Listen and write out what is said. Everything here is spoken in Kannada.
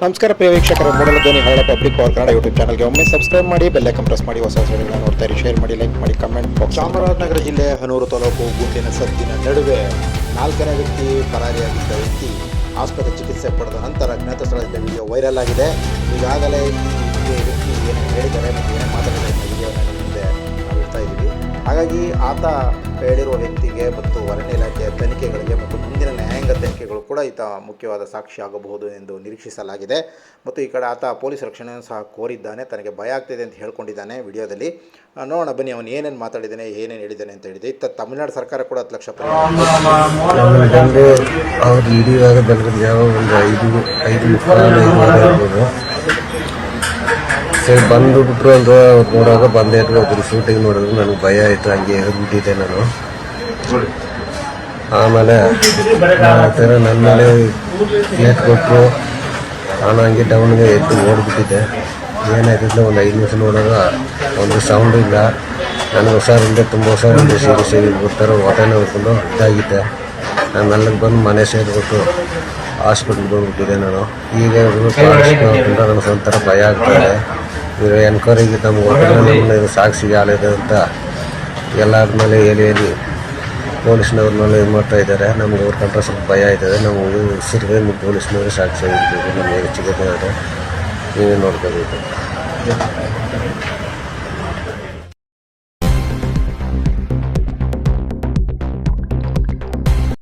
ನಮಸ್ಕಾರ ಪ್ರಿಯ ವೀಕ್ಷಕರೇ, ಮೂಡಲ ಧ್ವನಿ ಹಳ್ಳ ಪಬ್ಲಿಕ್ ಪವರ್ ಕನ್ನಡ ಯೂಟ್ಯೂಬ್ ಚಾನಲ್ಗೆ ಒಮ್ಮೆ ಸಬ್ಸ್ಕ್ರೈಬ್ ಮಾಡಿ, ಬೆಲ್ ಐಕಾನ್ ಪ್ರೆಸ್ ಮಾಡಿ, ಹೊಸ ವಿಡಿಯೋಗಳನ್ನ ನೋಡ್ತಾ ಇರಿ. ಶೇರ್ ಮಾಡಿ, ಲೈಕ್ ಮಾಡಿ, ಕಮೆಂಟ್ ಬಾಕ್ಸ್. ಚಾಮರಾಜನಗರ ಜಿಲ್ಲೆ ಹನೂರು ತಾಲೂಕು ಗುಂಡಿನ ಸದ್ದಿನ ನಡುವೆ 4ನೇ ವ್ಯಕ್ತಿ ಪರಾರಿಯಾಗಿದ್ದ ವ್ಯಕ್ತಿ ಆಸ್ಪತ್ರೆ ಚಿಕಿತ್ಸೆ ಪಡೆದ ನಂತರ ಅಜ್ಞಾತ ಸ್ಥಳದಿಂದ ವಿಡಿಯೋ ವೈರಲ್ ಆಗಿದೆ. ಈಗಾಗಲೇ ಈ ವ್ಯಕ್ತಿ ಏನೇನು ಹೇಳಿದ್ದಾರೆ ಮತ್ತು ಏನೇನು ಮಾತಾಡಿದ್ದಾರೆ ಅನ್ನೋ ವಿಡಿಯೋನ ನಿಮ್ಮ ಮುಂದೆ ನಾವು ಇಡ್ತಾ ಇದ್ದೀವಿ. ಹಾಗಾಗಿ ಆತ ಹೇಳಿರುವ ವ್ಯಕ್ತಿಗೆ ಮತ್ತು ಅರಣ್ಯ ಇಲಾಖೆಯ ತನಿಖೆಗಳಿಗೆ ಮತ್ತು ಮುಂದಿನ ನ್ಯಾಯಾಂಗ ತನಿಖೆಗಳು ಕೂಡ ಈತ ಮುಖ್ಯವಾದ ಸಾಕ್ಷಿ ಆಗಬಹುದು ಎಂದು ನಿರೀಕ್ಷಿಸಲಾಗಿದೆ. ಮತ್ತು ಈ ಕಡೆ ಆತ ಪೊಲೀಸ್ ರಕ್ಷಣೆಯನ್ನು ಸಹ ಕೋರಿದ್ದಾನೆ. ತನಗೆ ಭಯ ಆಗ್ತಿದೆ ಅಂತ ಹೇಳ್ಕೊಂಡಿದ್ದಾನೆ ವಿಡಿಯೋದಲ್ಲಿ. ನೋಡೋಣ ಬನ್ನಿ ಅವನು ಏನೇನು ಮಾತಾಡಿದ್ದಾನೆ, ಏನೇನು ಹೇಳಿದ್ದಾನೆ ಅಂತ ಹೇಳಿದೆ. ಇತ್ತ ತಮಿಳುನಾಡು ಸರ್ಕಾರ ಕೂಡ 10 ಲಕ್ಷ ಅವ್ರು ಹಿಡಿಯುವಾಗ ಬೆಳಗ್ಗೆ ಯಾವ ಒಂದು 5 ಸರಿ ಬಂದುಬಿಟ್ರು ಅಂದ್ರೆ ಅವ್ರು ನೋಡುವಾಗ ಬಂದೇ ಇದ್ರು. ಅದ್ರ ಶೂಟಿಂಗ್ ನೋಡಿದ್ರು ನನಗೆ ಭಯ ಆಯಿತು, ಹಂಗೆ ಎದ್ಬಿಟ್ಟಿದ್ದೆ ನಾನು. ಆಮೇಲೆ ಆ ಥರ ನನ್ನ ಮೇಲೆ ಏಟ್ ಕೊಟ್ಟರು. ನಾನು ಹಂಗೆ ಡೌನ್ಗೆ ಎದ್ದು ಓಡ್ಬಿಟ್ಟಿದ್ದೆ. ಏನಾಯ್ತಿದ್ಲು ಒಂದು 5 ನಿಮಿಷ ನೋಡುವಾಗ ಒಂದು ಸೌಂಡ್ ಇಲ್ಲ. ನನಗೆ ಹುಷಾರಿಲ್ಲದೆ, ತುಂಬ ಹುಷಾರಿಲ್ಲದೆ ಸೀರಿಯಸ್ ಬರ್ತಾರೆ ಹೊಟ್ಟೆನ ಹೊಡ್ಕೊಂಡು ಇದಾಗಿದ್ದೆ. ನಾನು ಅಲ್ಲಿಗೆ ಬಂದು ಮನೆ ಸೇರಿಬಿಟ್ಟು ಹಾಸ್ಪಿಟ್ಲಿಗೆ ಬಂದುಬಿಟ್ಟಿದ್ದೆ ನಾನು. ಈಗ ಕಾಣಿಸ್ಕೊಂಡ್ರೆ ನನಗೆ ಒಂಥರ ಭಯ ಆಗ್ತಾಯಿದೆ. ಇವರು ಎನ್ಕ್ವೈರಿಗೆ ನಮ್ಗೆ ಹೋಟೆಲ್ ಸಾಕ್ಷಿಗೆ ಆಲಿದೆ ಅಂತ ಎಲ್ಲರ ಮೇಲೆ ಹೇಳಿ ಪೊಲೀಸ್ನವ್ರ ಮೇಲೆ ಇದು ಮಾಡ್ತಾ ಇದ್ದಾರೆ. ನಮ್ಗೆ ಅವ್ರ ಕಂಡ್ರೆ ಸ್ವಲ್ಪ ಭಯ ಆಯ್ತದೆ. ನಮಗೆ ಉಸಿರಿಗೆ ಪೊಲೀಸ್ನವ್ರಿಗೆ ಸಾಕ್ಷಿ ಆಗಿರ್ಬೇಕು. ನಮಗೆ ಚಿಕಿತ್ಸೆ ಆದರೆ ನೀವೇ ನೋಡ್ಕೋಬೇಕು.